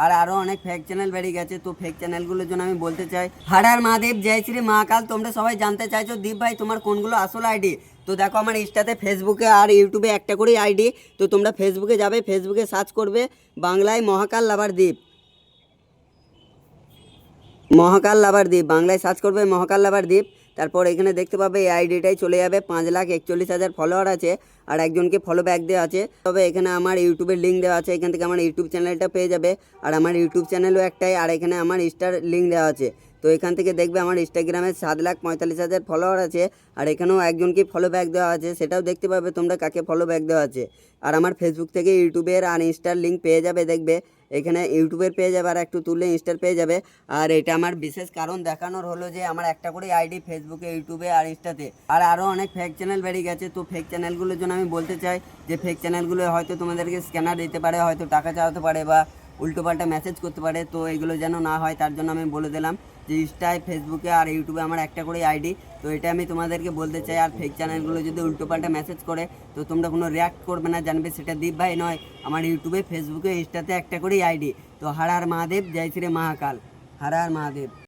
আর আরও অনেক fake channel বেরিয়ে গেছে। তো ফেক চ্যানেলগুলোর জন্য আমি বলতে চাই, হর হর মহাদেব, জয় শ্রী মহাকাল। তোমরা সবাই জানতে চাইছো দীপ ভাই তোমার কোনগুলো আসল আইডি। তো দেখো আমার ইনস্টাতে, ফেসবুকে আর ইউটিউবে একটা করেই আইডি। তো তোমরা ফেসবুকে যাবে, ফেসবুকে সার্চ করবে বাংলায় মহাকাল লাভার দ্বীপ, মহাকাল লাভার দ্বীপ, বাংলায় সার্চ করবে মহাকাল লাভার দ্বীপ। তারপর এখানে দেখতে পাবে এই আইডিটাই চলে যাবে, 5,41,000 ফলোয়ার আছে আর একজনকে ফলো ব্যাক দেওয়া আছে। তবে এখানে আমার ইউটিউবের লিঙ্ক দেওয়া আছে, এখান থেকে আমার ইউটিউব চ্যানেলটা পেয়ে যাবে। আর আমার ইউটিউব চ্যানেলও একটাই, আর এখানে আমার ইনস্টার লিঙ্ক দেওয়া আছে। তো এখান থেকে দেখবে আমার ইনস্টাগ্রামে 7,45,000 ফলোয়ার আছে আর এখানেও একজনকে ফলো ব্যাক দেওয়া আছে, সেটাও দেখতে পাবে তোমরা কাকে ফলো ব্যাক দেওয়া আছে। আর আমার ফেসবুক থেকে ইউটিউবের আর ইনস্টার লিঙ্ক পেয়ে যাবে, দেখবে এখানে ইউটিউবের পেয়ে যাবে আর একটু তুললে ইনস্টার পেয়ে যাবে। আর এটা আমার বিশেষ কারণ দেখানোর হলো যে আমার একটা করে আইডি ফেসবুকে, ইউটিউবে আর ইনস্টাতে। আর আরও অনেক ফেক চ্যানেল বেরিয়ে গেছে। তো ফেক চ্যানেলগুলোর জন্য আমি বলতে চাই যে ফেক চ্যানেলগুলো হয়তো তোমাদেরকে স্ক্যানার দিতে পারে, হয়তো টাকা চাওয়াতে পারে বা উল্টোপাল্টা মেসেজ করতে পারে। তো এগুলো যেন না হয় তার জন্য আমি বলে দিলাম যে ইনস্টায়, ফেসবুকে আর ইউটিউবে আমার একটা করে আইডি। তো এটা আমি তোমাদেরকে বলতে চাই। আর ফেক চ্যানেলগুলো যদি উল্টোপাল্টা মেসেজ করে তো তোমরা কোনো রিয়াক্ট করবে না, জানবে সেটা দীপ ভাই নয়, আমার ইউটিউবে, ফেসবুকে, ইনস্টাতে একটা করেই আইডি। তো হর হর মহাদেব, জয় শ্রী মহাকাল, হর হর মহাদেব।